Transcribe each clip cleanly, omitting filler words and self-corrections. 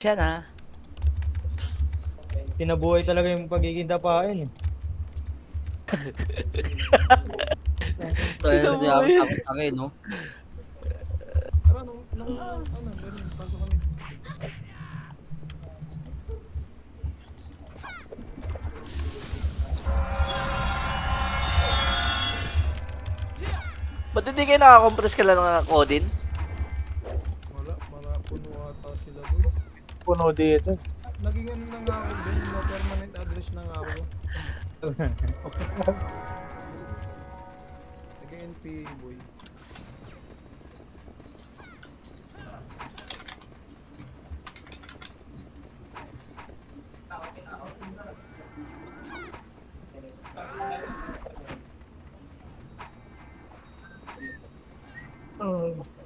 Siya na. Tinabuhay talaga yung pagiging dapain eh. Kaya hindi ako Tinabuhay. takot no? Tara, ganun, pasok kami. Ba't hindi kayo nakakompress ka lang ng Odin? Wala, puno ata sila boy. Puno dito. Naging ano na nga ako din, no permanent address na nga ako. Naging NPA boy.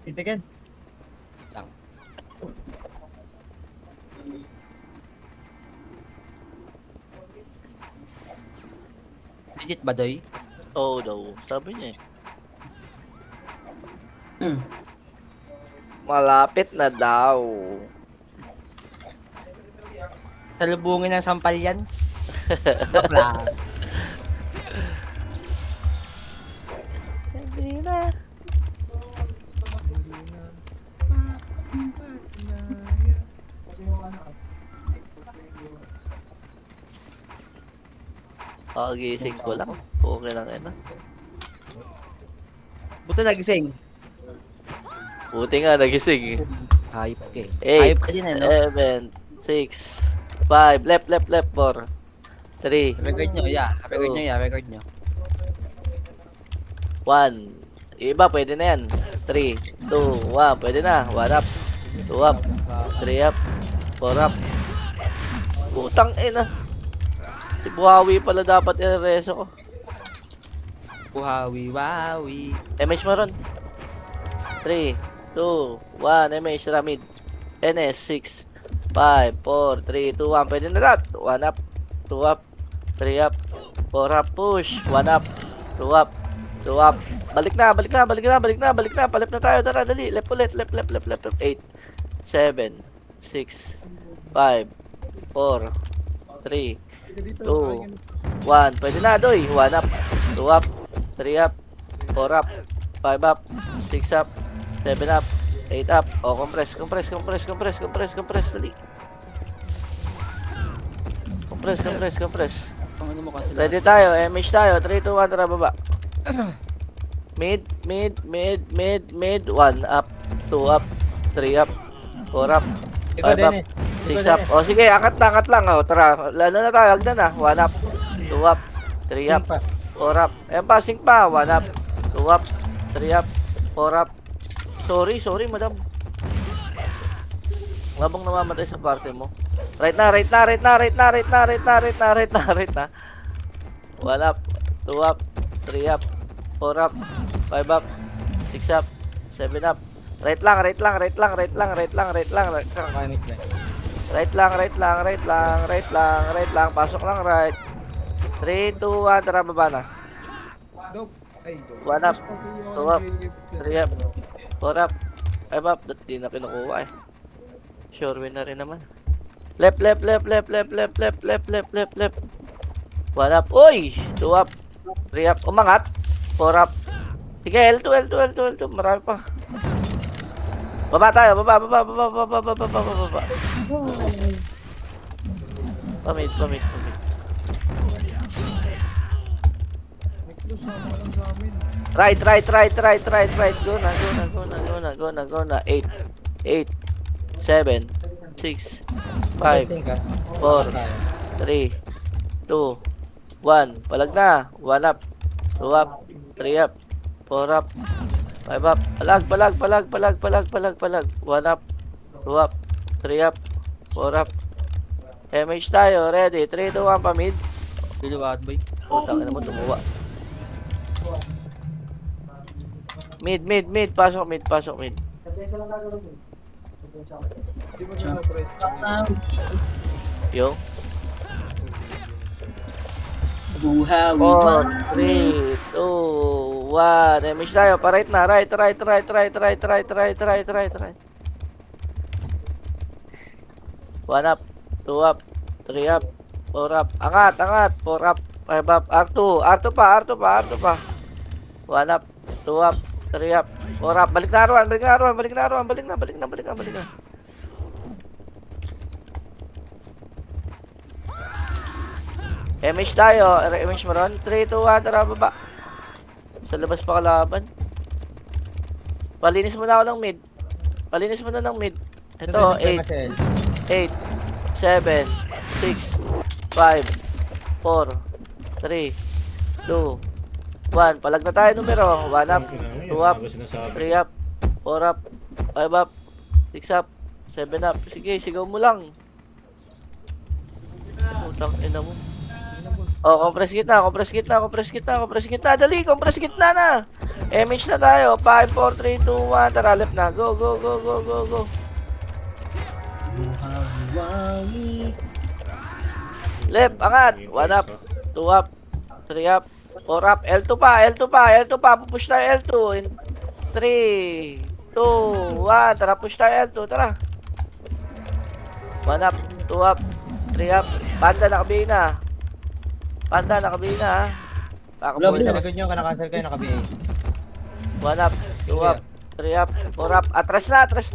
Titikin. Lang. Legit ba, Doy? Oo daw. Sabi niya eh. Malapit na daw. Salubungin ng sampal yan? Bakla. Hindi na. Kagising ko lang. Okay lang yan. Buto nagising. Buti nga nagising eh. Hayop ka eh. 8, Hayop ka din 7, 6, 5, left, 4, 3, Record nyo, yeah. Record nyo. 1. Iba, pwede na yan. 3, 2, 1, pwede na. 1 up, 2 up, 3 up, 4 up. Putang ina. Si Buhawi pala dapat i-reso ko. Buhawi, wawi. MH mo ron. 3, 2, 1, MH Ramid. NS 6, 5, 4, 3, 2, 1. Pwede na lahat. 1 up, 2 up, 3 up, 4 up, push. 1 up, 2 up, 2 up. Balik na. Palip na tayo. Tara, dali. Left ulit. Left. 8, 7, 6, 5, 4, 3, Dito, 2, 1. Pwede na, Doy. 1 up, 2 up, 3 up, 4 up, 5 up, 6 up, 7 up, 8 up. O, compress. Dali. Compress. Ang ano mo kasi. Ready tayo. MH tayo. 3, 2, 1. Tara, baba. Mid. 1 up, 2 up, 3 up, 4 up, 5 up, 6 up. O, sige. Angat lang. O, tara. Lalo na tayo. Hagdan na. 1 up, 2 up, 3 up, 4 up. Ayan pa. Sync pa. 1 up, 2 up, 3 up, 4 up. Sorry, madam. Labang namamatay sa party mo. Right na. 1 up, 2 up, 3 up, 4 up, 5 up, 6 up, 7 up. Right lang. Pasok lang right. 3, 2, 1. Tara, baba na. Dog. Ay, dog. 1 up, 2 up, 3 up, 4 up, 5 up. Di na kinukuha eh. Sure win na rin naman. Left. 1 up. Uy! 2 up. 3 up. Umangat. 4 up. Sige, L2. Marami pa. Baba tayo. Baba. Pamit. Sama lang sa amin. Right. Go na. 8, 7, 6, 5, 4, 3, 2, 1. Palag na. 1 up, 2 up, 3 up, 4 up, 5 up. Palag. 1 up, 2 up, 3 up, 4 up. MH tayo. Ready. 3, 2, 1. Pamid. Diluwat, boy. Putang ina mo, tumuwa. Mid. Pasok mid. Di ba siya operate? Yung. Buhawi, 4, 3, 2, 1. MH tayo. Pa-right na. Right. 1 up, 2 up, 3 up, 4 up. Angat, 4 up, 5 up, R2. R2 pa. 1 up, 2 up, 3 up, 4 up. Balik na, Arwan. Balik na. MH tayo. MH mo ron. 3, 2, 1. Tara, baba. Sa labas pa kalaban. Palinis muna ako ng mid. Ito, 8, 7, 6, 5, 4, 3, 2, 1. Palag na tayo numero. 1 up, 2 up, 3 up, 4 up, 5 up, 6 up, 7 up. Sige, sigaw mo lang. Putang ina mo. Oh, compress kita. Dali, compress kita na. MH na tayo. 5, 4, 3, 2, 1. Tara, left na. Go. Buhawi. Left, angat. 1 up, 2 up, 3 up, 4 up. L2 pa. Pupush tayo L2. In 3, 2, 1. Tara, push tayo L2. Tara. 1 up, 2 up, 3 up. Panda, nakabihin na. Ha. Kakabuhin Sa na. likod nyo, kanakansel kayo, naka-BA. 1 up, 2 up, 3 up, 4 up. Atras na tayo.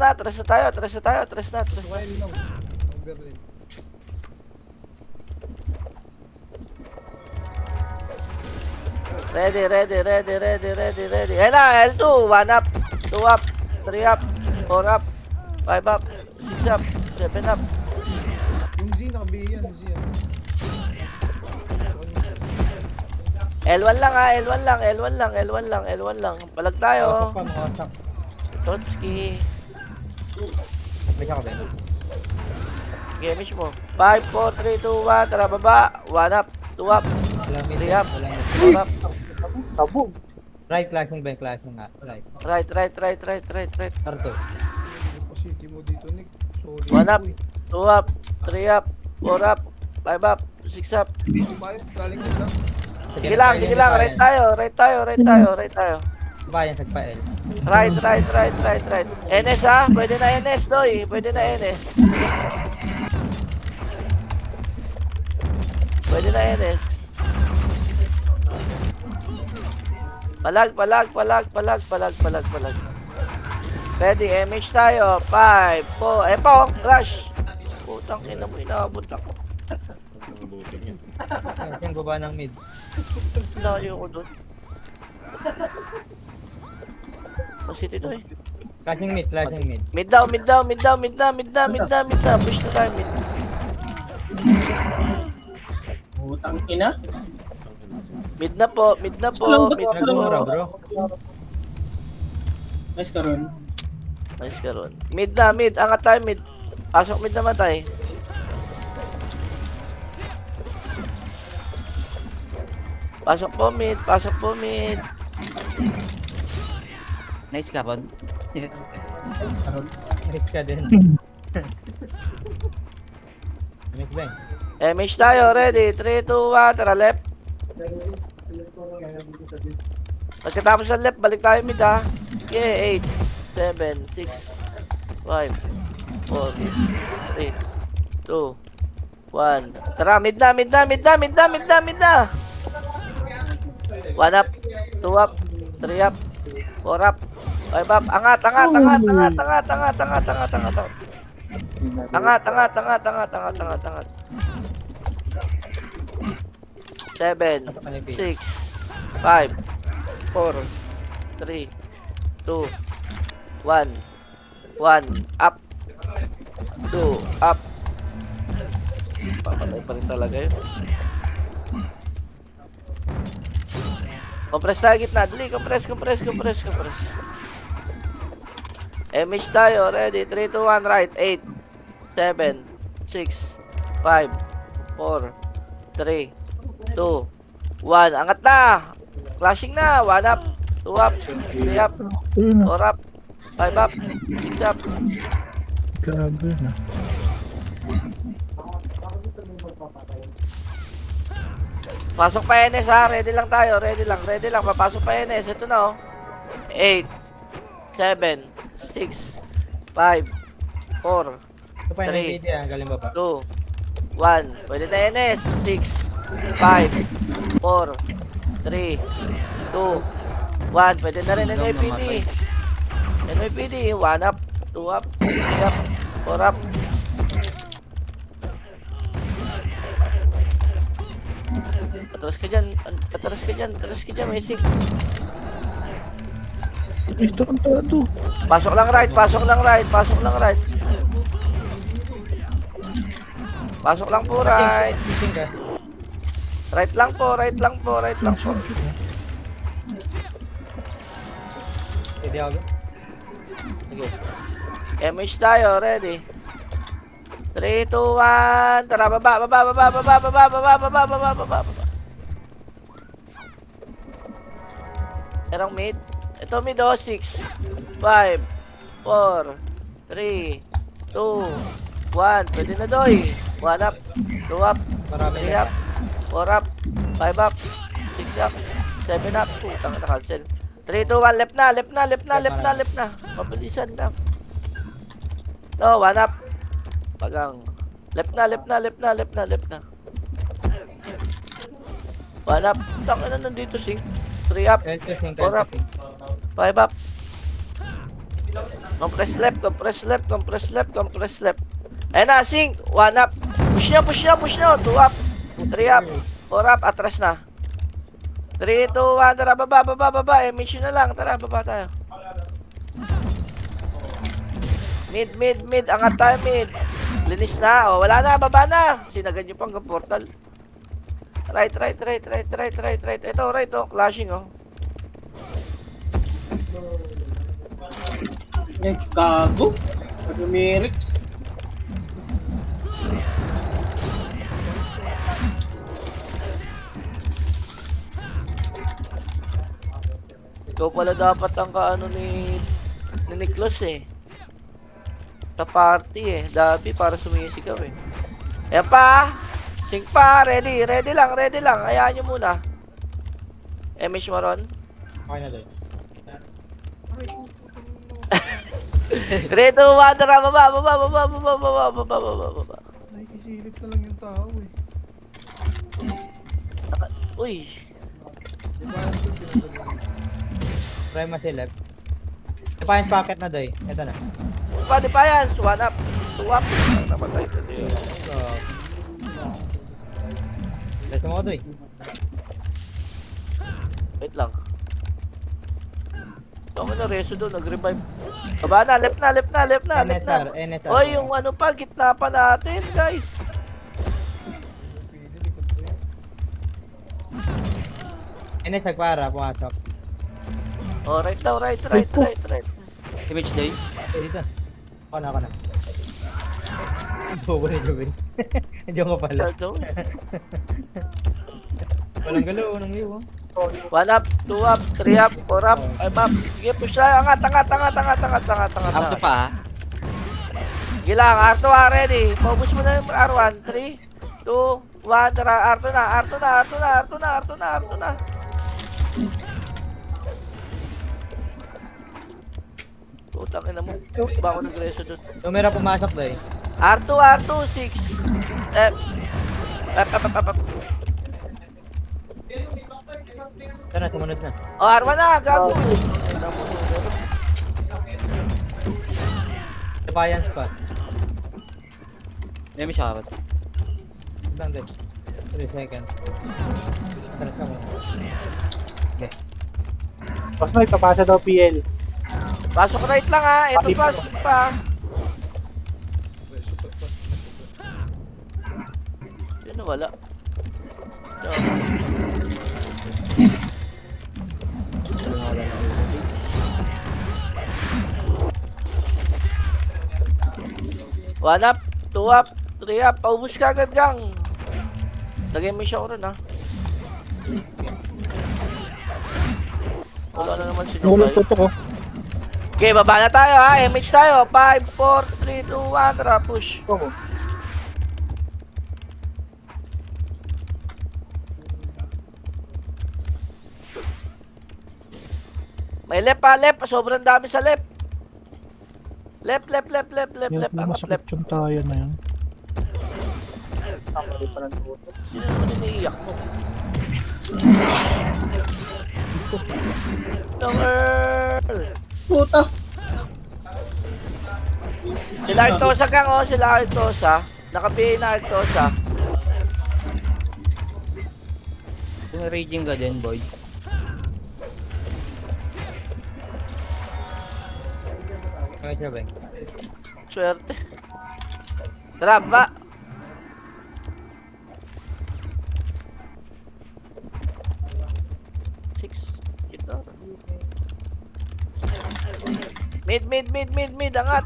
While lang. Overlay. Ready. Ayan na, L2. 1 up, 2 up, 3 up, 4 up, 5 up, 6 up, 7 up. Yung Z, naka-B yan. Z yan. L1 lang ha, L1 lang. Palag tayo. Pa, mga wasak. Totski. May siya ka ba? Gamish mo. 5, 4, 3, 2, 1. Tara, baba. 1 up, 2 up, Walang mid. 3 up, Walang mid. 4 up. Sabog. Right, flashing ba? Flashing nga. Right. Right. R2. City mo dito, Nick. Sorry. 1 up, 2 up, 3 up, 4 up, 5 up, 6 up. Bayad, galing ko lang. Sige lang. Right tayo. Bayan, sagpa L. Right. NS ha? Pwede na NS, Doy. Pwede na NS. Palag. Ready, MH tayo. 5, 4. Epo, crash. Putang ina mo, inaabot ako. Yung baba ng mid. Layo ko doon. City to eh. Flashing mid. Mid down. Push na tayo mid. Putang ina. Mid na po. Nagmura, bro. Nice ka ron. Nice ka ron. Mid na. Angat tayo mid. Pasok mid naman tayo. Pasok po mid. Nice ka ron. Nice ka ron. Hit ka din. Miss Bang. MH tayo. Ready. 3, 2, 1. Tara left. Pagkatapos ng left, balik tayo mid ha. Okay, 8, 7, 6, 5, 4, 3, 2, 1. Tara, mid na. 1 up, 2 up, 3 up, 4 up, 5 up. Angat. 7, 6, 5, 4, 3, 2, 1, up, 2, up. Papatay pa rin talaga yun. Compress tayo gitna, dali, compress. MH tayo, ready, 3, 2, 1, right, 8, 7, 6, 5, 4, 3, 2, 1, angat na! Flashing na, 1 up, 2 up, 3 up, 4 up, 5 up, 6 up. Grabe na. Pasok pa NS ha, ready lang tayo, ready lang, papasok pa NS, ito na oh. 8, 7, 6, 5, 4, Ito pa yung Three. NVIDIA, ang galing baba. 2, 1. Pwede na NS. 6, 5, 4, 3, 2, 1. Pwede na rin NYPD. NYPD, 1 up, 2 up, 3 up, 4 up. Atras ka dyan, atras ka dyan, atras ka dyan, may sig. Ay, tarantado. Pasok lang right, pasok lang right, pasok lang right. Pasok lang po right. Gising ka. Right lang po, right lang po, right lang po. Pwede ako. Sige. MH tayo, ready. 3, 2, 1. Tara, baba, baba, baba, baba, baba, baba, baba, baba, baba, baba. Merong mid. Ito mid, 6, 5, 4, 3, 2, 1. Pwede na, Doy. 1 up, 2 up, Marami 3 na. up, 4 up, 5 up, 6 up, 7 up. Putang na cancel. 3, 2, 1. Left na, left na, left na, left na, left na. Mabilisan lang. No, 1 up. Pagang. Left na, left na, left na, left na, left na. 1 up. Tang ano nandito, Sing? 3 up, Gising ka. 4 up, 5 up. Compress left, compress left, compress left, compress left. Ayun na, Sing. 1 up. Push nyo, push nyo, push nyo. 2 up, 3 up, 4 up. Atras na. 3, 2, 1. Tara, baba, baba, baba. MH na lang. Tara, baba tayo. Mid, mid, mid. Angat tayo, mid. Linis na. O, wala na. Baba na. Sinagad nyo pang portal. Right, right, right, right, right, right, right. Ito, right, oh. Clashing, oh. Eh, gago. Nag-Merix. Ikaw pala dapat ang kaano ni Niklas, eh. Sa party, eh. Dabi para sumisigaw, eh. Ayan pa. Sing pa. Ready. Ready lang, ready lang. Hayaan nyo muna. MH Maron. Okay na, Doy. Aray ko, putang ina. 3, 2, 1. Tara, baba, baba, baba, baba, baba, baba, baba, baba. Nakikisilip na lang yung tao eh. Uy. Di ba yung pinatulungan? Try mo si left. Defiance packet na, Doy. Ito na. Pa, Defiance. 1 up. 2 up. Namatay ka din. So, let's mo, Doy. Wait lang. Tama na, Reso doon. Nag-revive. Baba na, left na, left na, left na, left na. NSR. Oy, yung ano pa, gitna pa natin, guys. Pwede, likod ko yun. NSR para, pumasok. Oh, right now, right, right, right, right. Image day. Dito. Ako na. Bobo ni Jubin. Diyan ko pala. Go. Walang galaw, walang liw. 1 up, 2 up, 3 up, 4 up, 5 up. Sige, push tayo. Angat, angat, angat, angat, angat, angat, angat. Up to pa, ha? Sige lang, R2 ready. Focus mo na yung R1. 3, 2, 1. Tara, R2 na, R2 na, R2 na, R2 na, R2 na, R2 na. Putang ina mo. Ba ako nag-reso dun? Tumira pumasok, Doy. R2, R2, 6. Up. Ito na, sumunod na. Oh, R1 na, gago. Defiance pa. May siya kapat. Lang, Doy. 3 seconds. Tara ka mo. Okay. Mas may papasa daw PL. Pasok right lang ha. Ito pa, skip pa. Wait, super fast. Sino wala? Ito. One up, 2 up, 3 up. Paubos ka agad, gang. Lagay mo siya ko rin, ha. Wala na naman si Nulog Dubai. to ko. Okay, baba na tayo, ha. MH tayo. 5, 4, 3, 2, 1. Tara, push. Oo. May left pa, left. Sobrang dami sa left. Left, left, left, left, left, Kaya left. pala Angat masakit left. yung tayo na yan. Sino naman iniiyak mo? Long Earl! Puta! Sila Artosa gang, oh. Sila Artosa. Naka-PA na Artosa. Kung raging ka din, boy. Okay, siya ba? Swerte. Tara, ba? Six. Ito. Mid. Angat.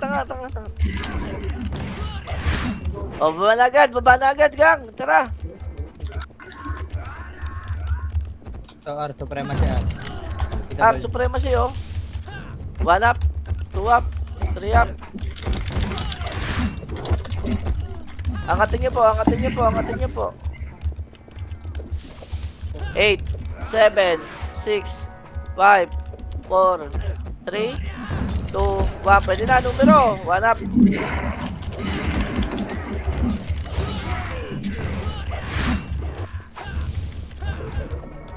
O, baba na agad, gang. Tara. So, R, supremacy R. R supremacy, oh. 1 up, 2 up, 3 up. Angatin niyo po. 8, 7, 6, 5, 4, 3, 2, 1. Pwede na, numero. 1 up.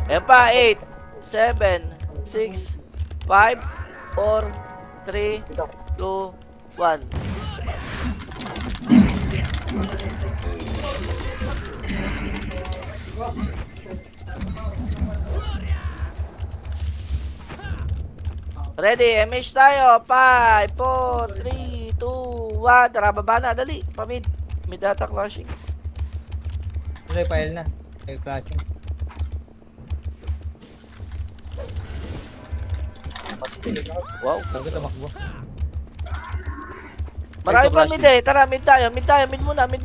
Ayan pa, 8, 7, 6, 5, 4, 3, 2, 1. Ready, MH tayo. 5, 4, 3, 2, 1. Tara, baba na. Dali. Pamid. Mid ata clashing. Tuloy, file na. Okay, clutching. Wow. Bago tumakbo. Marami pa mid eh. Tara, mid tayo. Mid muna. Mid.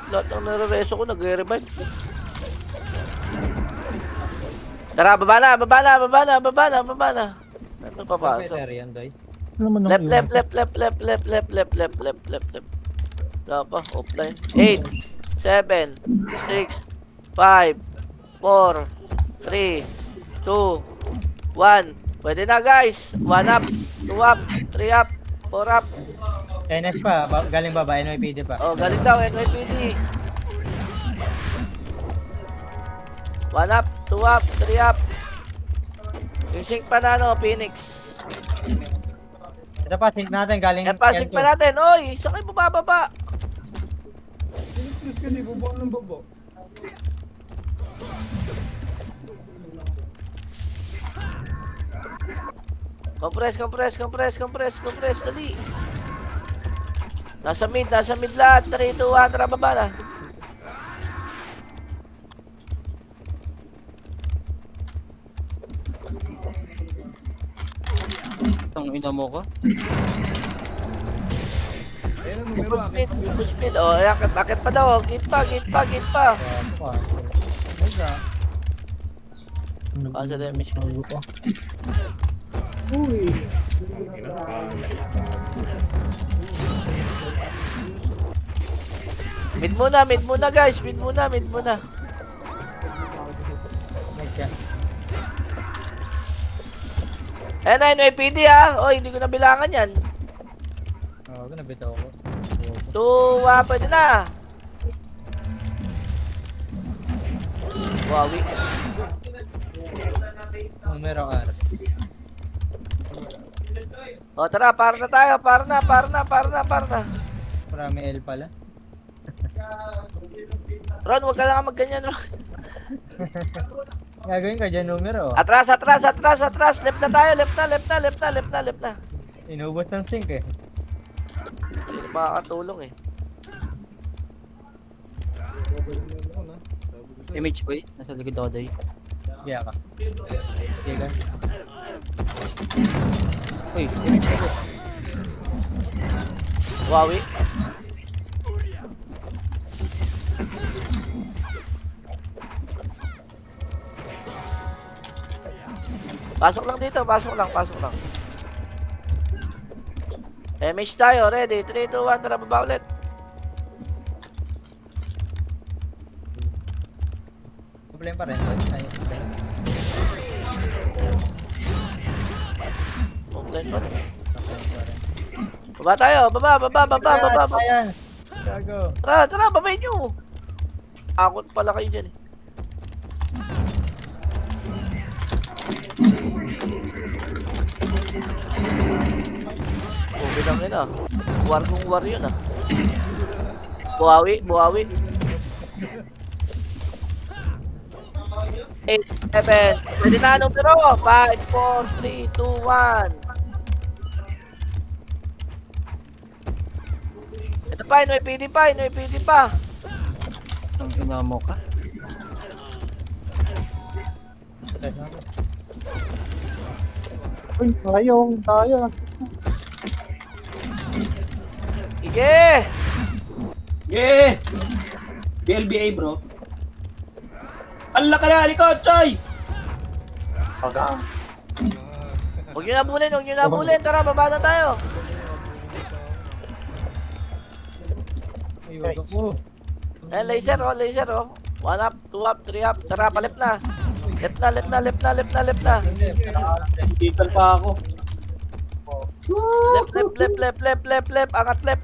Lahat ng nare-reso ko nagre-revive. Tara, baba na. Ano pa pa? Okay, sir, yan, Doy. Ano naman ang Left. Wala pa, offline. 8, 7, 6, 5, 4, 3, 2, 1. Pwede na guys. 1 up, 2 up, 3 up, 4 up. NS pa, galing baba, NYPD pa. Oh, galing daw, NYPD. 1 up, 2 up, 3 up. Yung sync pa na, no, Phoenix. Ito pa, sync natin, galing Yan pa, sync pa natin. Oy, saan kayo bumababa? Please ka, di baba ng baba. Compress, dali. Nasa mid lahat. 3, 2, 1, tara baba na. Ang ina mo ko. Ayun ang numero, akin. Push mid. Oh, akit pa daw. Git pa. Ah, sa damage ko. Mid muna guys. Mid muna. Eh, na NYPD ah. Oy, hindi ko nabilangan yan. Oo, nabitaw ko. 2, 1, pwede na. Wawi. Numero R. O, tara, para na tayo. Para na. Marami L pala. Ron, huwag ka lang magganyan, Ron. Gagawin ka dyan numero. Atras. Left na tayo. Left na. Inubos ng sync eh. Hindi na makakatulong eh. Ako na. Sabi ko sa'yo. MH boy, nasa likod ako day. Biya ka. Sige ka. Uy, MH ako. Wawi. Pasok lang dito. MH tayo. Ready? 3, 2, 1. Tara, baba ulit. Top lane pa rin. Ayun. Offline pa rin. Baba tayo, baba. Ayan. Gago. Tara, babay nyo. Akot pala kayo dyan eh. Oh, bilang yun ah. War kung war yun ah. Buhawi. 8, 7. Pwede na numero. 5, 4, 3, 2, 1. Ito pa, NYPD pa. Ang ina mo ka. Uy, sayang. Sayang. Sige! Yeah! BLBA bro. Ala ka na, likod, Choy! Paga. Huwag nyo nabulin. Tara, baba na tayo. Ay, wag ako. Laser oh. 1 up, 2 up, 3 up. Tara, palip na. Left na. Titan pa ako. Left. Angat left.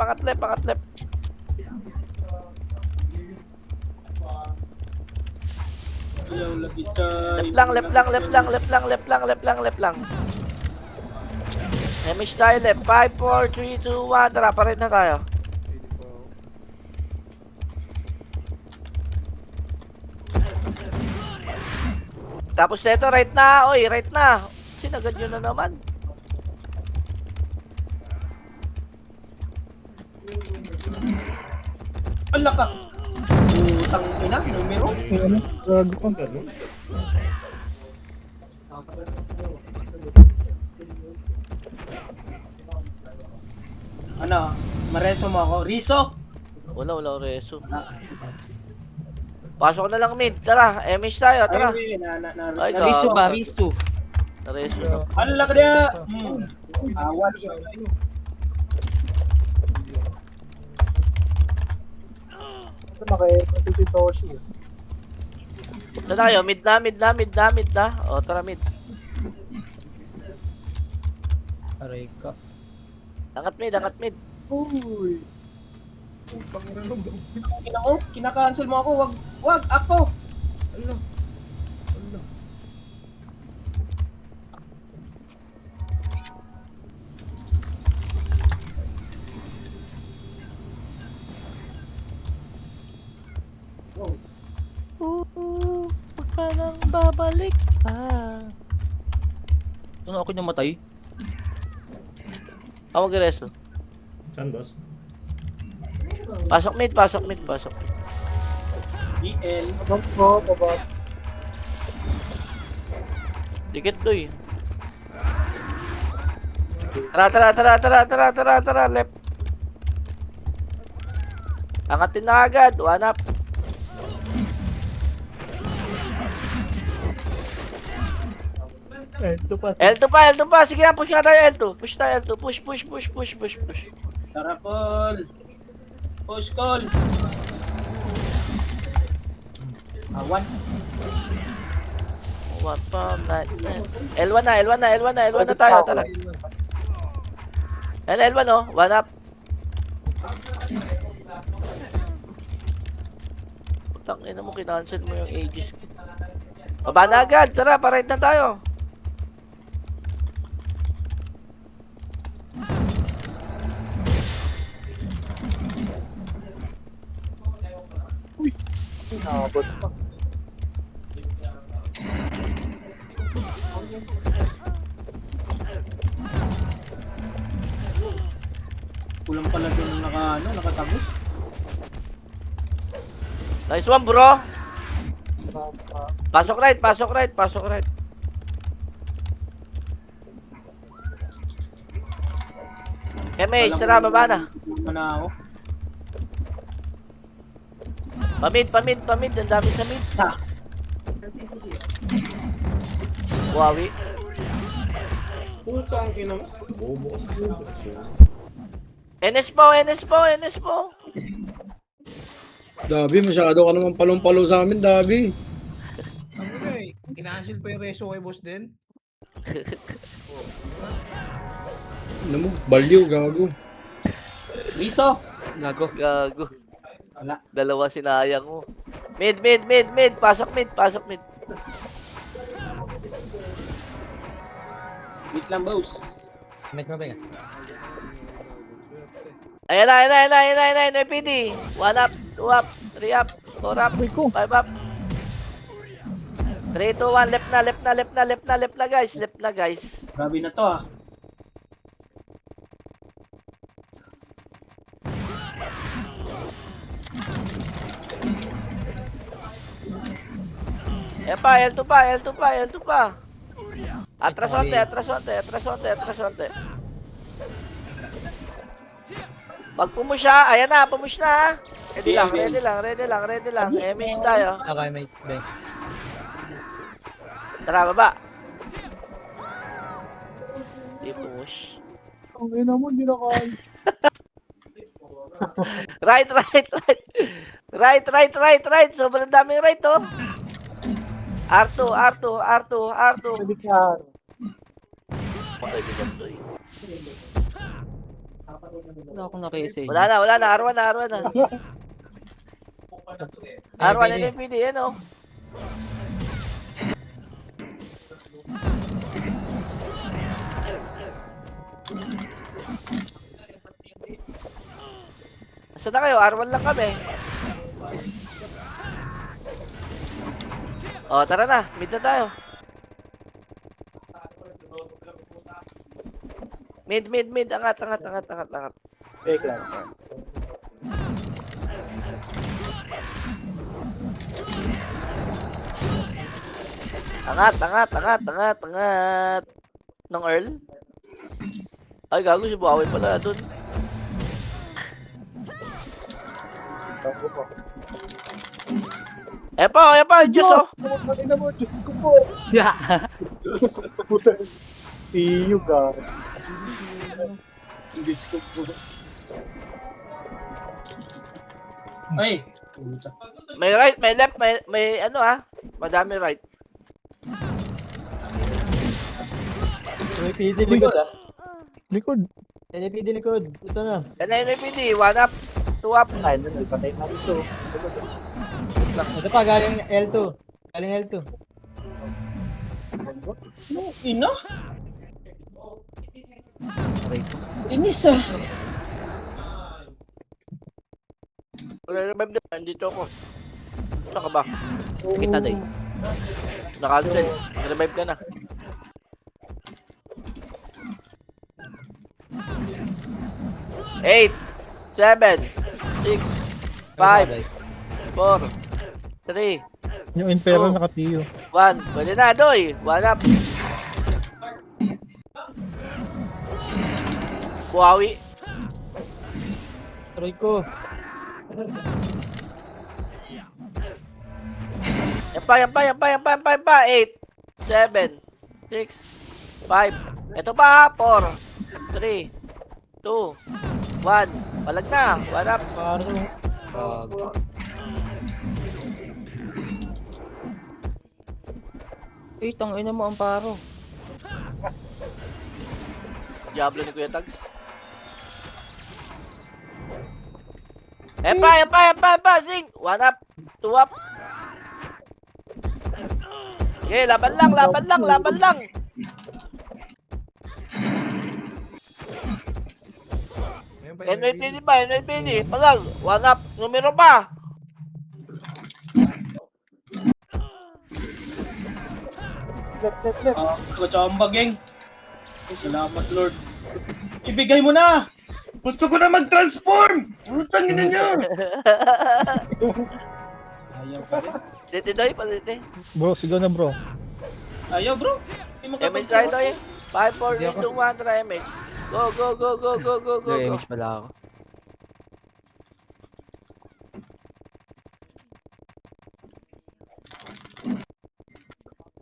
Ayaw lagi, Choy. Left lang. Damage tayo left. 5, 4, 3, 2, 1. Tara, pared na tayo. Tapos ito, right na. Oy, right na. Sinagad nyo na naman. Ala ka. Utang ina, numero. Ano? Gago ka. Ano, mareso mo ako? Riso! Wala reso. Pasok na lang mid. Tara, MH tayo. Tara. Ay, Ay, Risu ba? Risu. Reso na. ala ka na. Awan. Ito naka-equity si Toshi. Saan tayo? Mid na. O, tara mid. Aray ka. Angat mid. Uy. Kina mo, kinaka-cancel mo ako. Wag, ako. Ala. Huwag ka nang babalik pa. Ano ako namatay? Ako mag-reso. Saan, boss? Pasok mid. BL. Abang ko, baba. Dikit doy. Tara. Left. Angatin na agad. 1 up. Ito pa. L2 pa. Sige na, push nga tayo L2. Push. Tara, call. Push call. Awan. What from that? L1 na tayo. Tara. L1 oh. 1 up. Putang ina mo, kinancel mo yung Aegis ko. Baba na agad. Tara, pa-ride na tayo. Nakabot pa. Kulang pala doon nakatagos. Nice one, bro. Tama. Pasok right. MH, tara, baba na. Mana ako. Pamid. Ang dami sa mid. Sa. Wawi. Putang ina mo. Bobo kasi. NS po. Dabi, masyado ka naman palong-palo sa amin, Dabi. Kinancel pa yung reso kay boss din. Ano mo? Balyo, gago. Riso. Gago. Gago. Wala. Dalawa sinayang mo. Mid. Pasok mid. Wait lang, boss. Met mo ba yan? Ayan na. NPD. 1 up, 2 up, 3 up, 4 up, 5 up. 3, 2, 1, left na guys. Grabe na to, ah. L2 pa. Atras onte. Pag pumush siya, ayan na, pumush na. Ready lang. Miss tayo. Okay, mate. Bang. Tara, baba. Di push. Ang ina mo, hindi na kaya. Right. Sobrang daming right, oh. R2. Medikar. Patay ka dyan, Toy. Wala akong nakisa. Wala na. R1 na. R1 na yung PD, yan, oh. Saan na kayo? R1 lang kami. Oh, tara na. Mid na tayo. Mid. Angat. Fake lang. Angat. Nung Earl? Ay, gago si Buawi pala dun. Bago pa. Epa, Diyos, oh. Ang ina mo, Diyos ko po. Yeah. Puta. Iyo ka. Diyos ko po. Ay. Puta. May right, may left, may ano madami right. May PD likod, ah. Likod. NPD likod. Ito na. Yan na yung PD, 1 up, 2 up. Ay, patay na ito. Ito pa, galing L2. No, ina. Aray. Inis, ah. Revive na, dito ako. Saan ka ba? Kita day. Nakancel, revive ka na. Eight, 7, 6, 5, 4, 3, Yung Impero Oh. nakatiyo. 1. Pwede na, Doy. 1 up. Buhawi. Troy ko. Yan pa. 8, 7, 6, 5. Ito pa, 4, 3, 2, 1. Balag na. 1 up. Paro. Tangina mo ang paro. Diablo ni Kuya Tag. Epa. Zing. 1 up. 2 up. Okay, laban lang. Ayun pa, NYPD pa, Palag. 1 up. Numero pa. Left. Kachamba, geng. Salamat, Lord. Ibigay mo na! Gusto ko na mag-transform! Putang ina niya! Ayaw pa rin. Dito, Doy. Palite. Bro, sigaw na bro. Ayaw, bro. Hindi Damage try, makapag-transform. Doy. 5, 4, 3, 2, 1. Try damage. Go. Damage pala ako.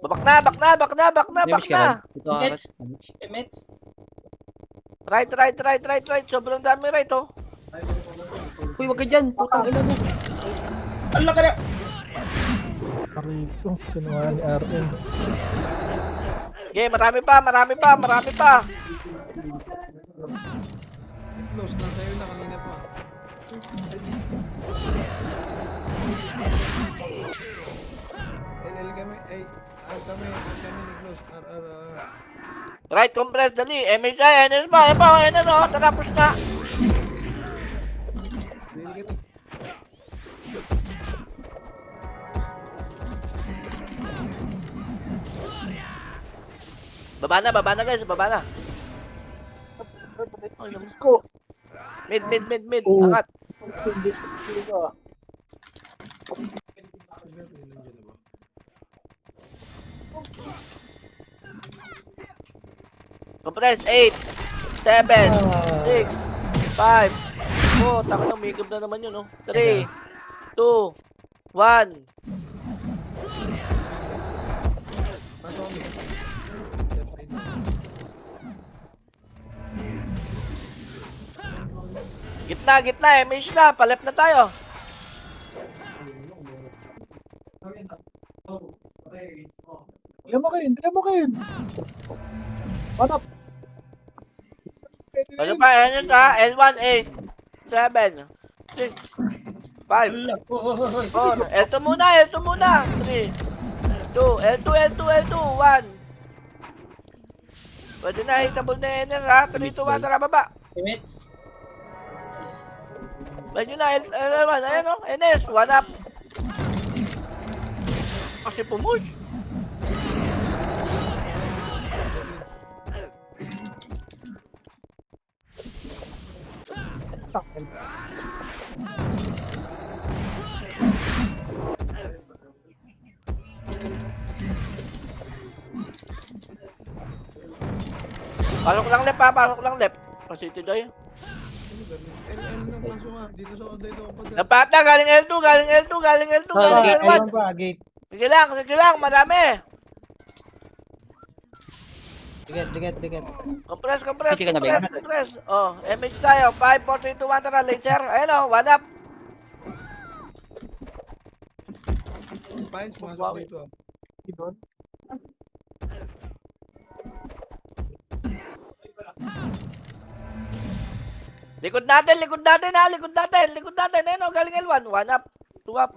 Babak na. Damage ka rin. Ito ka Mets. Mets. Right. Sobrang dami right, oh. Uy, wag ka dyan. Putang ina mo. Ala ka na! Ariko, kinuha ni RM. Okay, marami pa. Close na sa'yo na kanina pa. LL kami, ay, kami ni close. Right, compress, dali. MSI, NS ba? NS o. Tara, push na. Dili kita. Baba na guys, baba na. Mid. Angat. Compress, 8, 7, 6, 5, 4, taka na, makeup na naman yun, no? 3, 2, 1. Pasok kami. Gitna, MH na, palep na tayo. Diyan mo kayo. Panap. Ano pa, NS ha? L1A, 7, 6, 5, 4, L2 muna, 3, 2, L2, 1. Pwede na, hitable na NS ha? 3, 2, 1, tara baba. Limits. Pwede na, L1, ayan o, NS, 1 up. Kasi pumush. Pasok lang left. Pasiti doy. LL nang pasok nga. Dito sa Oday to. Napat na, galing L2, galing L1. Ayun pa, gate. Sige lang, marami. Dikit. Compress. Hindi ka na ba? Oh, MH tayo. 5, 4, 3, 2, 1, tara, laser. Ayun o, 1 up. Pines, pasok dito. Likod natin ha, likod natin. Ayun o, galing L1. 1 up, 2 up.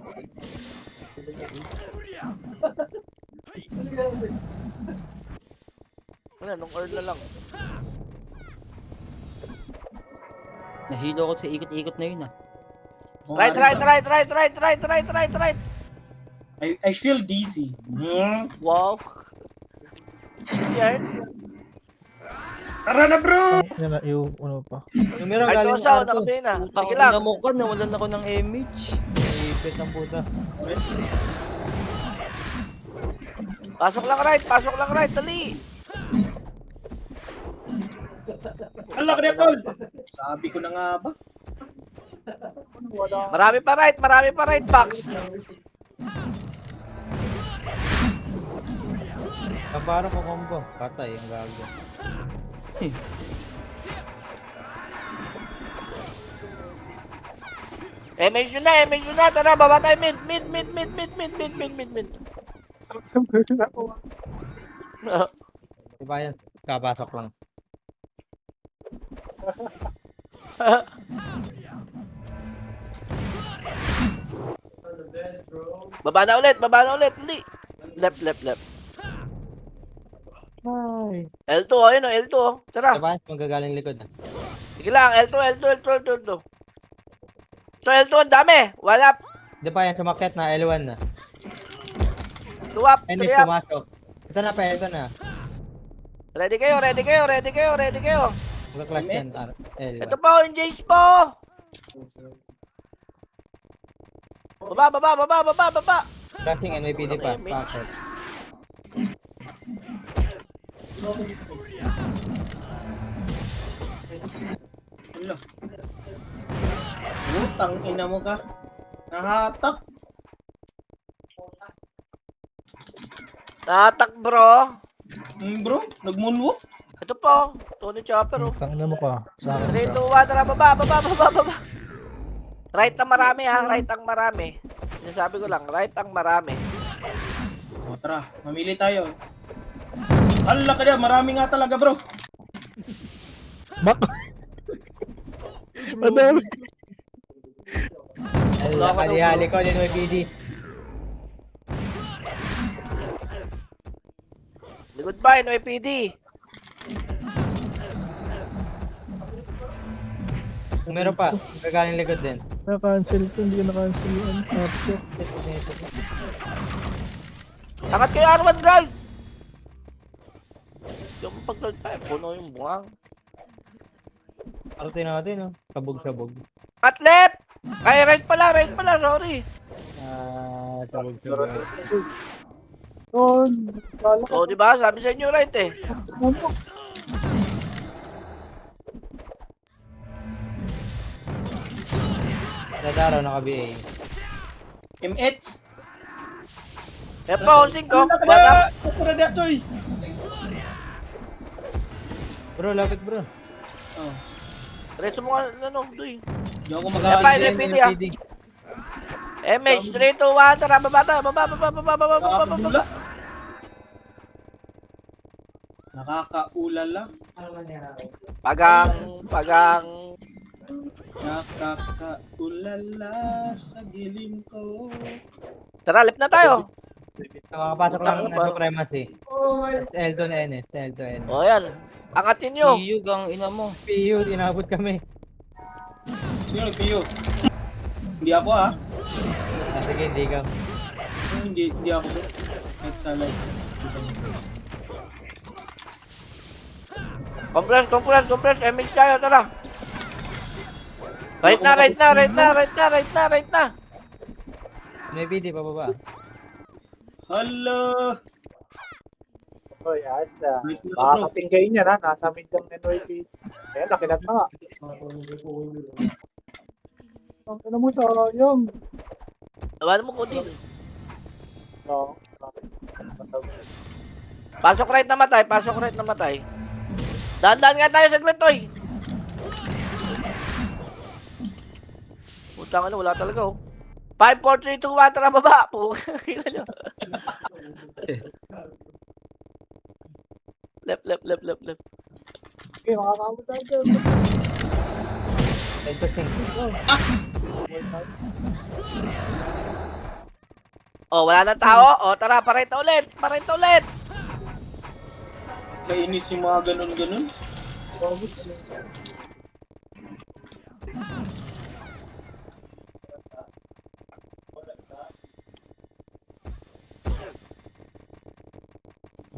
Wala, nung earn na lang. Nahilo ko sa ikot-ikot na yun ah. Right. I feel dizzy. Wow. Yan. Tara na bro! Yan na, yung ano pa. Numero Ay, galing Tosa, R2. nakapina. Putang Sige lang. ina mo ka, nawalan ako ng image. Ipit ng puta. Pasok lang right, dali. Alak na tol! Sabi ko na nga ba? Marami pa right, box. Kabaro ko combo. Patay ang gago. MH yun na, tara, baba tayo mid. Diba yan? Kapasok lang. Baba na ulit, dali. Left. Ay. L2, ayun o, L2, tara. Diba yan? Manggagaling likod. Sige lang, L2. So, L2, ang dami. 1 up, Diba yan? Sumakit na. L1 na. 2 up, 3 Ennis up. pumasok. Ito na. Ready kayo. Magka-clutch yan. L1. Ito po, yung Jace po. Baba. Crashing NYPD pa. May- Packet. Wala. Utang ina mo ka. Nahatak. Tatak, bro. Bro, nag-moonwalk. Ito po, Tony Chopper. Oh. Tangina mo ka. Sa akin 3, ka. 2, 1, tara, baba. Right ang marami ha, right ang marami. Sinasabi ko lang, right ang marami. O, tara, mamili tayo. Ala ka na, marami nga talaga bro. Bak! Madami! Ala, kalihali ko din YPD. Goodbye, NYPD. Kung meron pa, gagaling likod din. Na-cancel ko, hindi ko na-cancel yun. Capture. Angat kayo, Arman, guys! Yung pag-load tayo, puno yung buwang. Arte natin, no? Sabog-sabog. At left! Ay, right pala, sorry. Sabog-sabog. Yun! Kala ko. O, di ba? Sabi sa inyo right eh. Ano? Nadaro, naka-BA. M8. Eh pa, 5. Ala ka One up. na! Kapura na, Choy! Bro, lapit bro. Oh, Reso mo nga, ano, doy. di ako Eh, pa, mag-aalis. NYPD ah. MH, 3, 2, 1, tara, baba. Nakakabula. Nakakaulala. Pagang. Nakakaulala sa giling ko. Tara, left na tayo. Nakakapasok lang Ano ng ba? supremacy. L2 na N eh. L2 N. O, yan. Angatin nyo. Iyog ang ina mo. PU, inabot kami. Sino nag-PO? Hindi ako ah. Sige, hindi ka. Hindi ako. Kahit sa live. Compress. MH tayo, tara. Right na. May BD, pababa. Hello! Oy, asa. Right na bro. Makakatingay niya na. Nasa mid ng NYP. Ayan, nakinat na nga. Ang ina mo sayang. Tawanan mo ko din. No. Pasok right na matay. Dahan-dahan nga tayo saglit, oy. Putang ano, wala talaga, oh. 5, 4, 3, 2, 1, tara baba. Pukina nyo. Left. Okay, makakamot tayo dyan. L2 sync. Oh, wala na tao. Oh, tara, parenta ulit. Kainis yung mga ganun-ganun.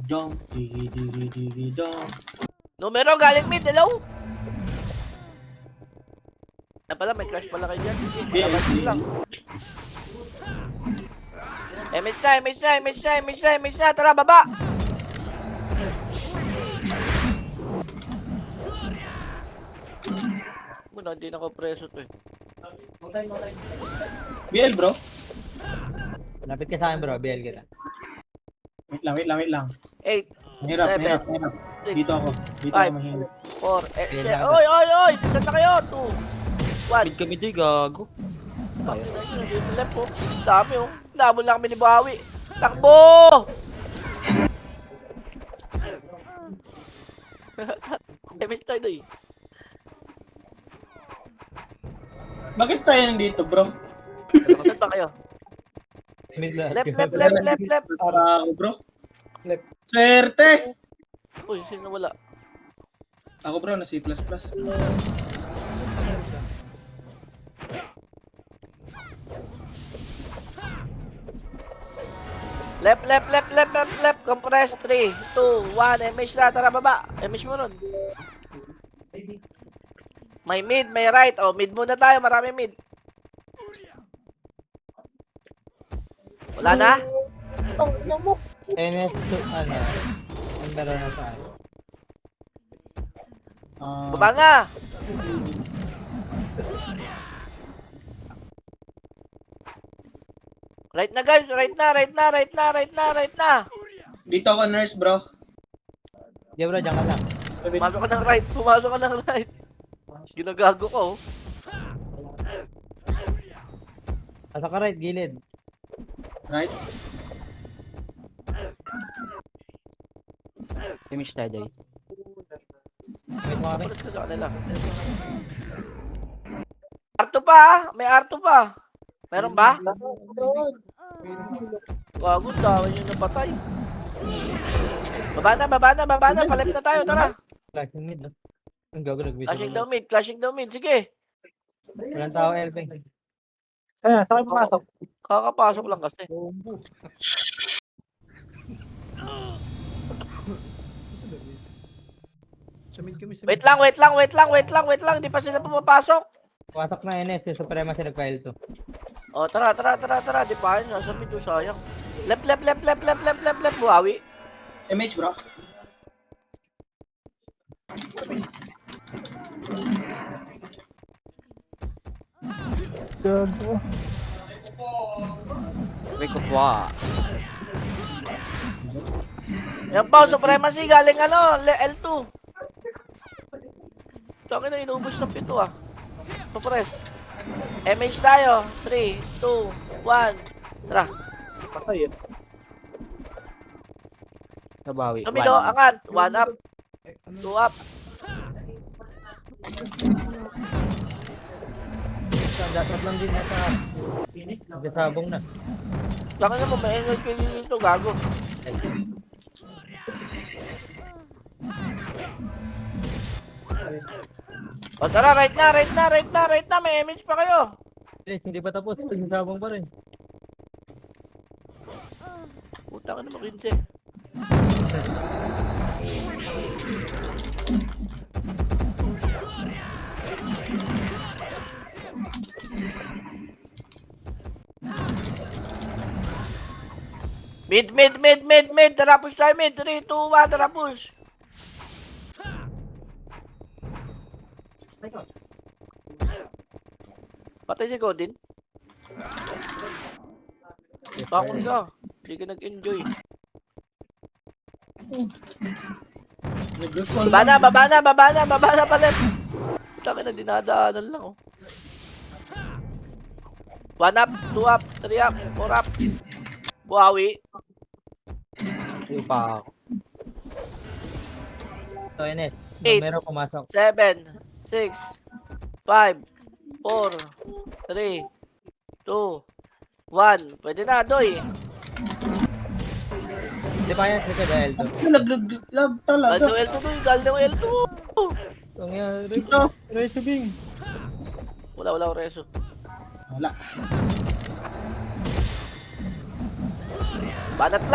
Dong, digi, dong. Numero, galing mid, hello? Na pala, may crash pala kayo dyan. Yeah, Dapat lang. MH na, tara, baba! Muna, hindi na ko preso to eh. BL bro. Lapit ka sa akin bro, BL kita. Wait lang. 8, Mahirap. Dito ako Five. mahirap. 4, Kailangan. oy! Saan na kayo? 2, 1. Mid kami doy, gago. Saan tayo? Dito left po. Dami oh. Labon lang kami ni Bawi. Takbo! MH tayo doy. Bakit tayo nandito bro? Saan ba kayo? Mid na. Left. Para ako bro. Swerte! Uy, sino wala? Ako bro, na C++. Left. Compress. 3, 2, 1. MH na. Tara, baba. MH mo nun. May mid, may right. Oh, mid muna tayo. Marami mid. Wala na? Ang ina mo. NS2, ano? Ang laro na saan? Baba nga. Right na guys. Right na. Dito ako nurse bro. Di bro, dyan ka lang. Pumasok ka ng right. Ginagago ko. Oh. Pasok ka right, gilid. Right? Finish tayo, Doy. Wait mo kami. Papalit ka sa kanila. R2 pa ah. May R2 pa. Meron ba? Gago, dami nyo napatay. Baba na. Palip na tayo, tara. Flashing mid. No? Ang gago nag-vision. Clashing down mid. Sige. Walang tao, Elvin. Ayan, saan kayo pumasok? Kakapasok lang kasi. Sa mid kami, sa mid. Wait lang. Hindi pa sila pumapasok. Pumasok na NS, yung Supremacy nag-file to. Oh, tara. Di pa yun. Nasa mid, sayang. Left. Buhawi. MH bro. May kupwa. Yan pa, Supremacy. Galing L2. Sakin na, inubos ng pito ah. Suppress. MH tayo. 3, 2, 1. Tara. Patay eh. Nabawi. Tumilo, angat. 1 up, Eh, ano? 2 up. Dapat lang din nasa nagkasabong na. Sakin na mo, may NLP dito, gago. O tara, right na. May MH pa kayo. Please, hindi pa tapos. Nagsasabong pa rin. Puta ka na makinse. Mid. Tara, push tayo mid. 3, 2, 1, tara, push. Patay si Godin. Bakit ka? Hindi ka nag-enjoy. Baba na pala. Taka na dinadaanan lang oh. 1 up, 2 up, 3 up, 4 up. Buhawi. Yung pa ako. So, NS. Eight. Numero pumasok. 7, 6, 5, 4, 3, 2, 1. Pwede na, Doy. Hindi pa yan, sige dahil to. Naglag talaga. Galdo L2, Doy. Galdo L2. Ang yan, Isa. Reso Bing. Wala akong reso. Wala. Banat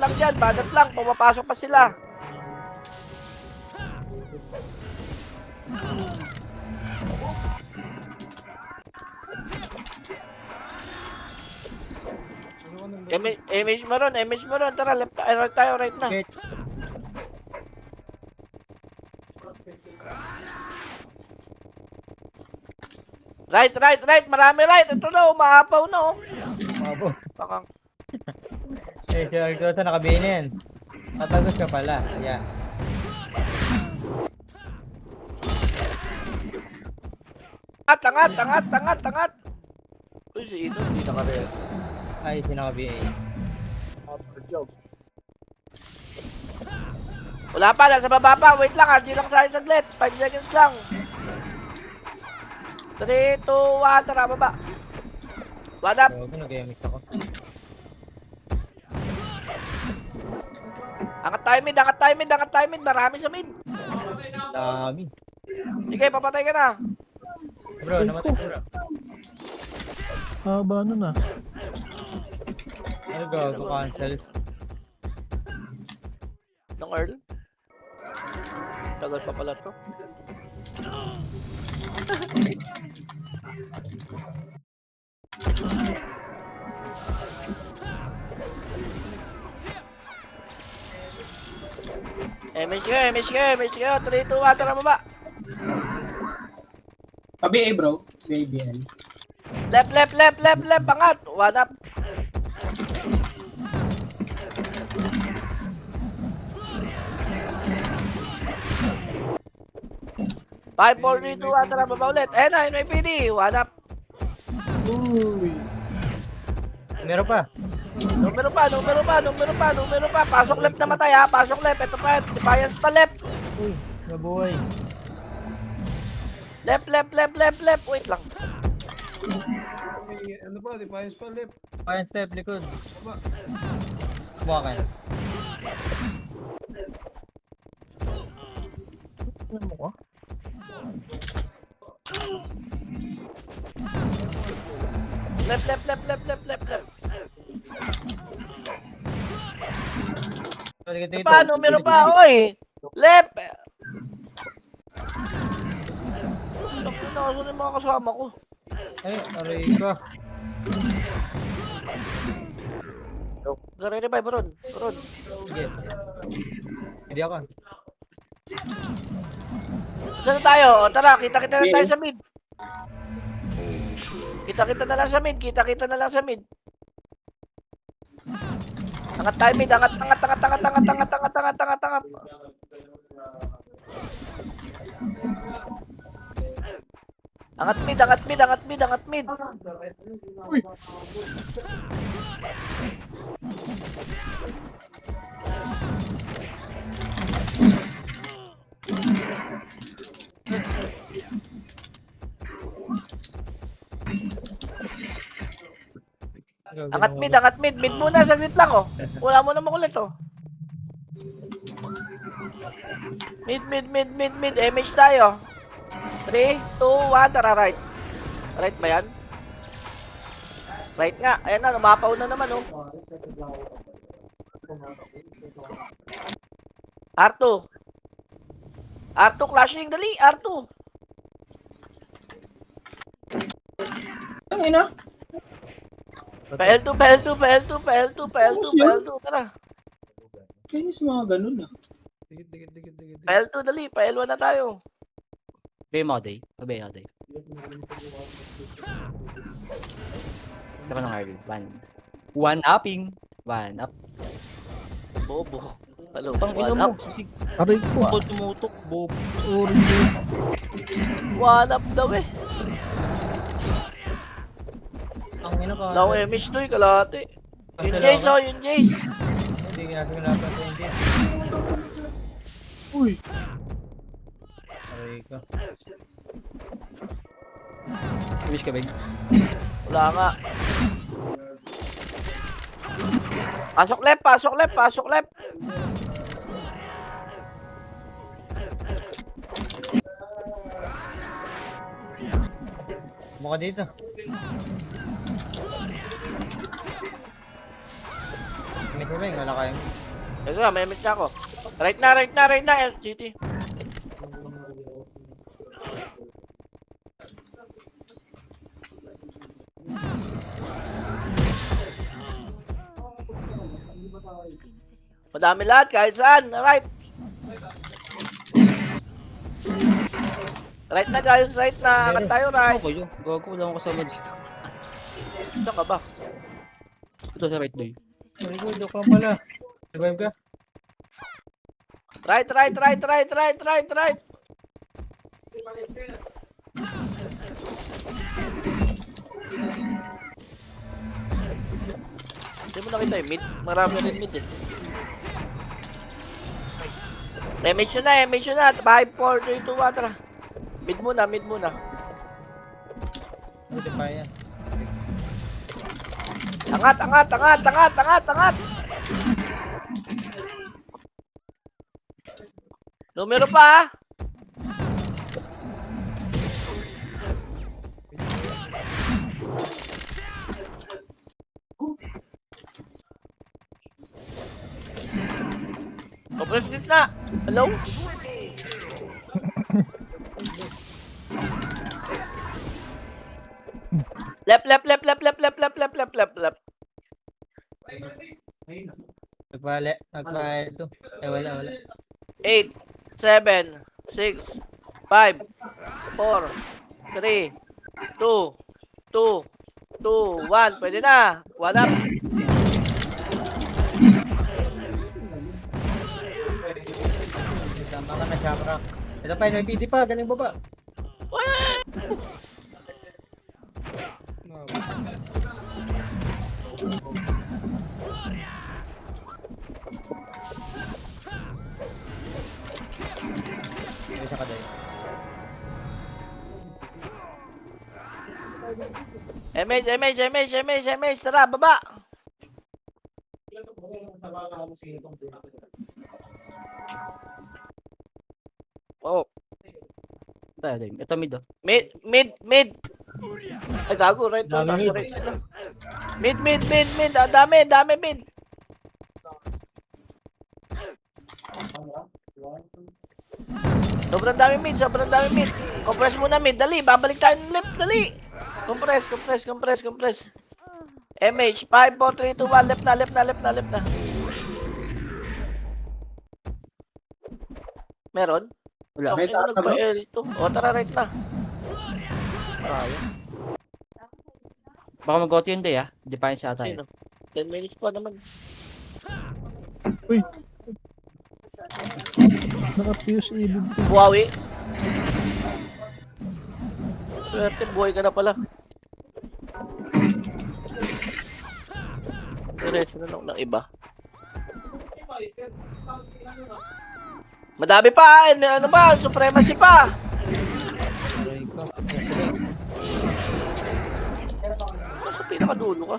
lang dyan. Pumapasok pa sila. Ano ka nung Image mo ron. Tara, left tayo, right na. Okay. Right. Marami right. Ito na, umaapaw na oh. Mabo. Pakang. Eh, si Argosa nakabinin. Tatagos ka pala. Yeah. Tangat. Uy, si Ino, hindi naka-real. Ay, sinaka-BA. Wala pa, nasa baba pa. Wait lang, hindi lang sa akin saglit. 5 seconds lang. 3, 2, 1, tara, baba. 1 up. So, nag-MX ako. Angat tayo mid. Marami sa mid. Dami. Sige, papatay ka na. Bro, namatay bro. Haba nun ah. Ano gago, cancel. Ng Earl. Tagal pa pala to. MH ka. 3, 2, 1, tara baba. Pa-BA bro. BABL. Left, angat. 1 up. Five, 4, 3, 2, 1, tara baba ulit. Eh na, NYPD. 1 up. Meron pa. Numero pa. Pasok left na matay ha. Pasok left. Ito pa. Defiance pa left. Uy, nabuhay. Left. Wait lang. May, ano pa, Defiance pa left. Fire step, likod. Baba. Kumawa kayo. Ano mo ko? Left. Balik dito. Pa, numero pa. Oy. Left. Nakasunod yung mga kasama ko. Ay, aray ka. Revive, Ron. Sige. Hindi ako. Saan na tayo? O, tara, kita-kita na tayo sa mid. Kita-kita na lang sa mid. Angat tayo mid, angat. Angat mid. Angat mid. Mid muna, saglit lang oh. Wala mo na makulit oh. Mid. MH tayo. 3, 2, 1, tara right. Right ba yan? Right nga. Ayan na, lumapaw na naman oh. R2 clashing, dali. R2. Ang ina. PL2. Tara. Kainis mga ganun ah. Dikit. PL2, dali. PL1 na tayo. Bay mo, day. Bay mo, day. Sama ng Arvin. One upping. One up. Bobo. Hello. Pang ino mo. Sisig. Aray ko. Bukod tumutok. Bob. Sorry. One up daw eh. Ang ina ka. Lang MH to eh, kalahati. Yung Jace oh, yung Jace. Hindi kinasaganapan sa hindi. Uy. Aray ka. Wish ka, Beg. Wala nga. Pasok left. Mukha dito. May kumeng, wala kayo. Ito na, may miss na ako. Right na, LCT. Madami lahat, kahit saan. Right. Right na guys, right na. Angat tayo, right. Ako yun. Gago, wala akong kasama dito. Saan ka ba? Ito sa right, day. Aray ko, joke lang pala. Revive ka? Right. Hindi mo nakita yung mid. Marami rin mid eh. Damage yun na. 5, 4, 3, 2, 1, tara. Mid muna. Buti pa yan. Angat. Numero pa ah. President na. Hello? Left. Nagpa ito. Eh, wala. 8, 7, 6, 5, 4, 3, 2, 1. Pwede na. One up. Tama ka na, Chakra. Ito pa, may PD pa. Galing baba. ka doy. MH, tara, baba! Oh, Tayo din. Ito mid oh. mid! Ay, gago, right to, Dami nasa mid. right sila. Mid, ah, dami, mid! Sobrang dami mid. Compress muna mid, dali, babalik tayo ng left, dali! Compress. MH, 5, 4, 3, 2, 1, left na. Meron? Wala. Okay, nagpa-L to. O, tara, right na. Baka mag-auto yun day ah. Defiance ata Sino? yun. 10 minutes pa naman. Naka-fuse ibig. Buhawi. Swerte, buhay ka na pala. Diretso na lang ng iba. Madami pa! Ano ba? Supremacy pa! Aray ko. Nasa pinakadulo ka.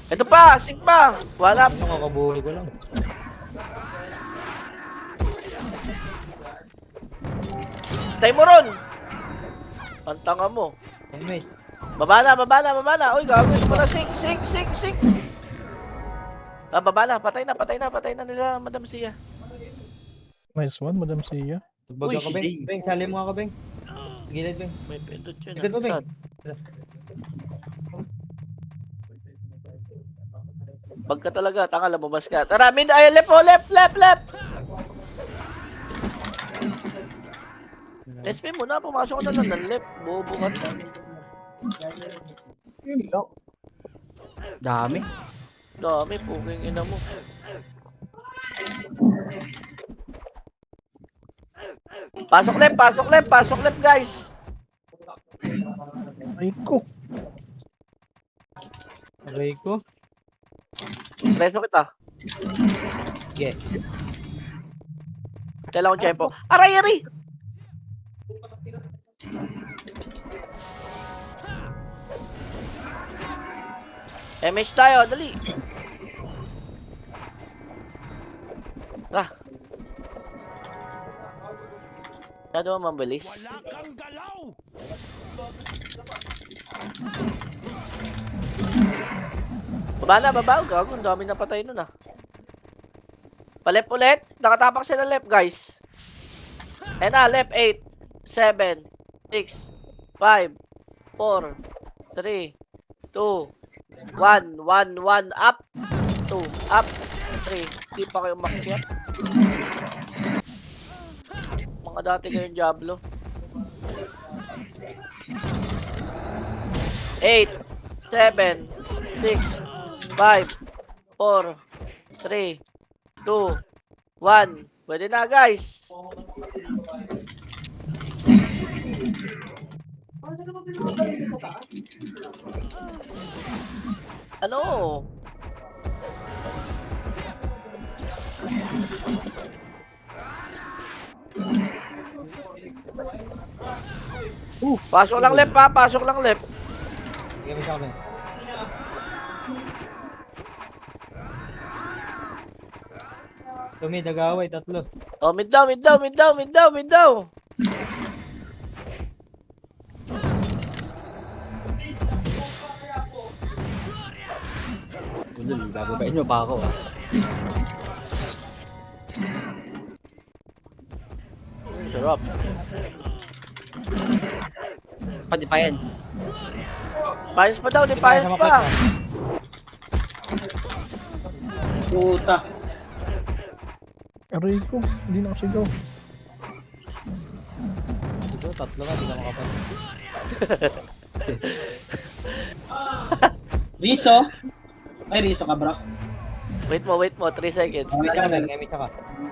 Ito pa! Sing pa! Wala. Nakakabuhay ko lang. Tay mo ron! Ang tanga mo. Mate. Baba na. Uy, gago. Ito pala. Sing. Ah, baba na. Patay na nila, Madam Sia. Nice one, Madam Sia. Tugbog Uy, ako, si Beng. Jay. Beng, sali mo ako, Beng. Gilid, Beng. May pindot yun. Likod mo, Beng. Saan? Pagka talaga, tanga, lumabas ka. Tara, mid, ay, left. SP mo na, pumasok ka na lang ng left. Bobo ka na. Yun lang. Dami. Dami, puking ina mo. Pasok left, guys. Ay ko. Aray ko. Preso kita. Sige. Kailangan ko tempo. Aray! MH tayo, dali. Tara. Masyado mo mabilis. Baba. Gago, ang dami na patay nun ah. Palep ulit. Nakatapak sila left, guys. Ayan na, left 8, 7, 6, 5, 4, 3, 2, 1, up, 2, up, 3. Hindi pa kayo makikyat. Mga dati kayong Diablo. 8, 7, 6, 5, 4, 3, 2, 1. Pwede na, guys. Ano? Pasok lang left, pa. Pasok lang left. Sige, may isa ka, Beng. Tumi, nag-away, tatlo. Oh, mid down. Gulol, bababain mo pa ako ah. Sarap. Pa-defiance. Defiance pa daw, defiance pa. Puta. Aray ko. Hindi na kasi go. Ito, tatlo ka, di ka makapal. Riso? Ay, Riso ka, bro. Wait mo, 3 seconds. Wait ka, Beng, Beng. may isa ka.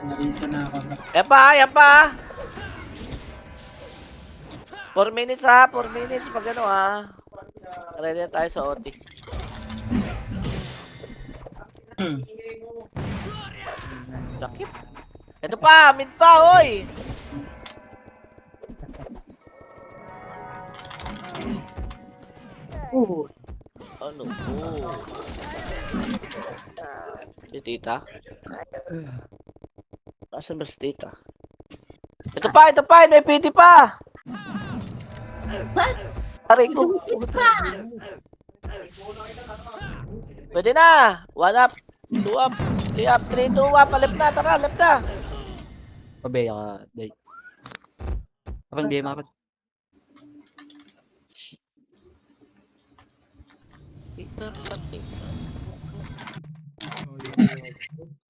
Nariso na ako, bro. Yan pa. 4 minutes ha, 4 minutes pag ano ha. Ready na tayo sa OT. Sakit. Ito pa, mid pa, hoy! Ano po? Si tita? Nasaan ba si tita? Ito pa, may PT pa! Aray ko. Pwede na! 1 up, 2 up, 3 up, 3, 2 up, left na, tara, left na! Pabeya ka, Day. Kapag beya mapat.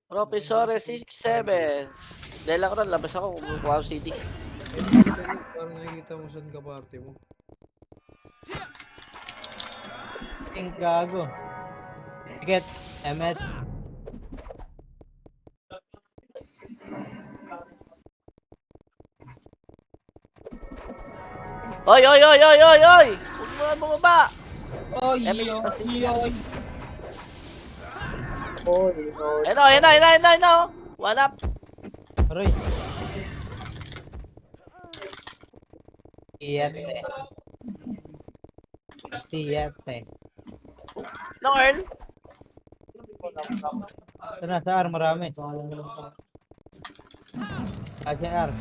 Professor 6-7. Dahil lang ron, labas ako, kumukuha ako CD. Parang nakikita mo saan ka party mo. Ting gago. Ticket. Emmet. Oy! Huwag mo na bumaba! Oy, Emily, oy, pasig- oy. Ayun o! 1 up! Aray. Iyate. Iyate. No, Earl? Ito na, sa R, marami. Kasi R.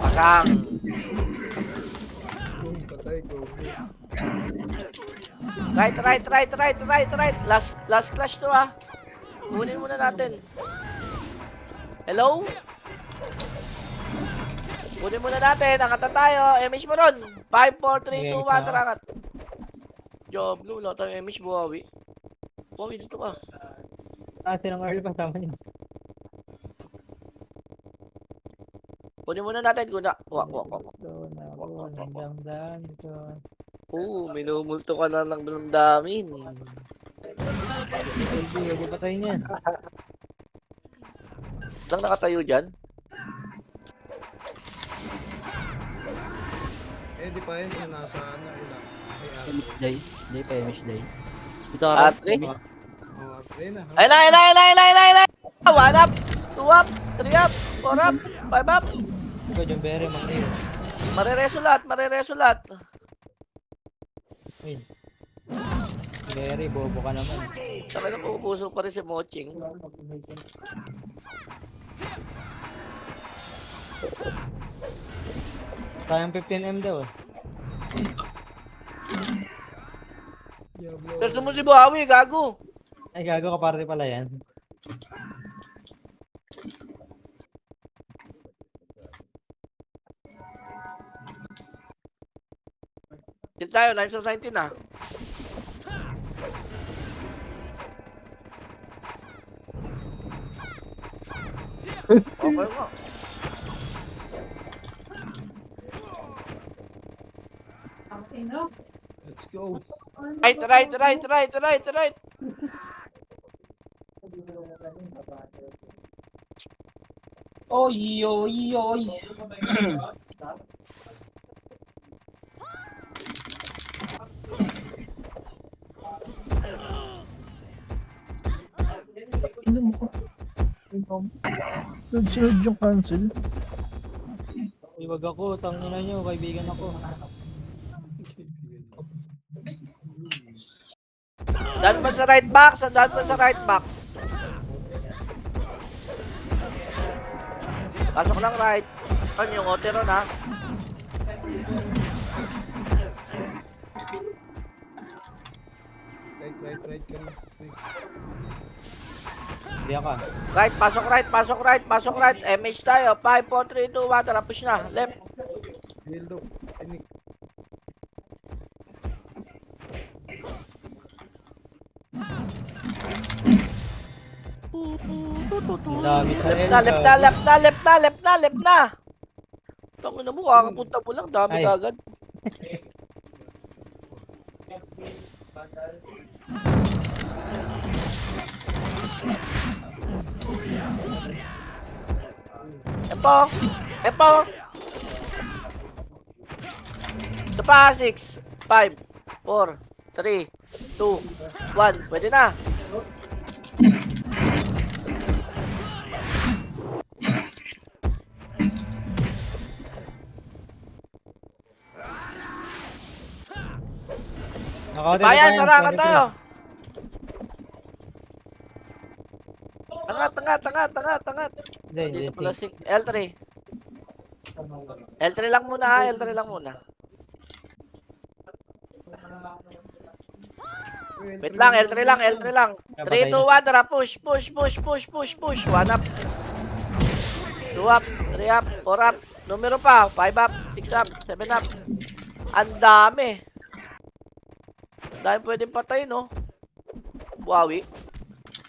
Pakang! Kung patay ko. Right. Last clash to ah. Kunin muna natin. Hello? Kunin muna natin. Angkat na tayo. MH mo ron. 5, 4, 3, 2, 1. Tara, angat. Job, no. Wala tayong MH. Buhawi. Buhawi dito ka. Kasi ng early pasama niyo. Kunin muna natin. Kuha. Ito na ako, ng damdam ito. Oo, minumulto ka na ng damdamin. Hindi, huwag patayin yan. Lang nakatayo dyan? Eh, di pa yun siya nasa ano, ilang. Ay, MH Day. Day pa MH Day. Dito ka Ate? Ayun na. Ay! 1 up! 2 up! 3 up! 4 up! 5 up! Ito, John Berry, mag-iyo. Marireso lahat. Uy. Berry, bobo ka naman. Saka na pupuso pa rin si Moching. Sayang 15M daw eh. Diablo. Gusto mo si Buhawi, gago. Ay, gago ka party pala yan. Dito tayo, 9 of 19 na. Okay mo. Let's go. Right. Oy. Hindi mo ko. Sunod yung cancel. Iwag ako, tangina nyo, kaibigan ako. Daan pa sa right box, Pasok lang right. Ano yung otero na? Right ka na. Hindi ako. Right, pasok right. MH tayo. 5, 4, 3, 2, 1. Tara, push na. Left. Dildo. Inik. Dami sa Left na. Tangin na mo, kakapunta mo lang. Dami Ay. kagad. Epo. Ito pa, 6, 5, 4, 3, 2, 1. Pwede na. Bayan, sarangan tayo. Tangat. Dito pala si L3. L3 lang muna ha, L3 lang muna. Wait lang, L3 lang. 3, 2, 1, tara, push. 1 up. 2 up, 3 up, 4 up. Numero pa, 5 up, 6 up, 7 up. Ang dami. Dahil pwedeng patay, no? Wawi.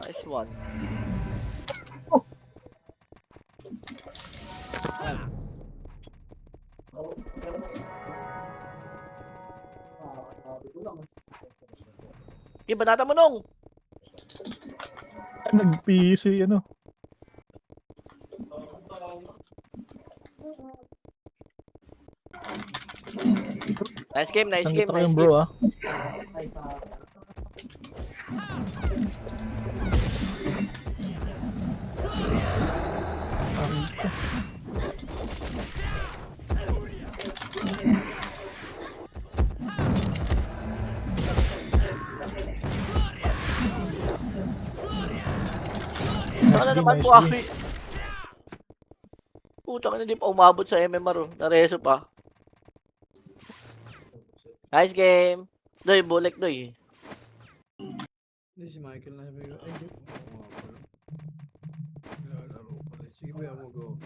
Nice one. Iba nata mo nung. Nag-PC, ano. Nice game. Nandito kayong bro, ah. Sana naman po ako. Putang ina, hindi pa umabot sa MMR, oh. Nareso pa. Nice game. Doy, bulek doy. Hindi si Michael na sabi ko, ay, hindi ko pala. Lalaro pala. Sige ba, mag-go.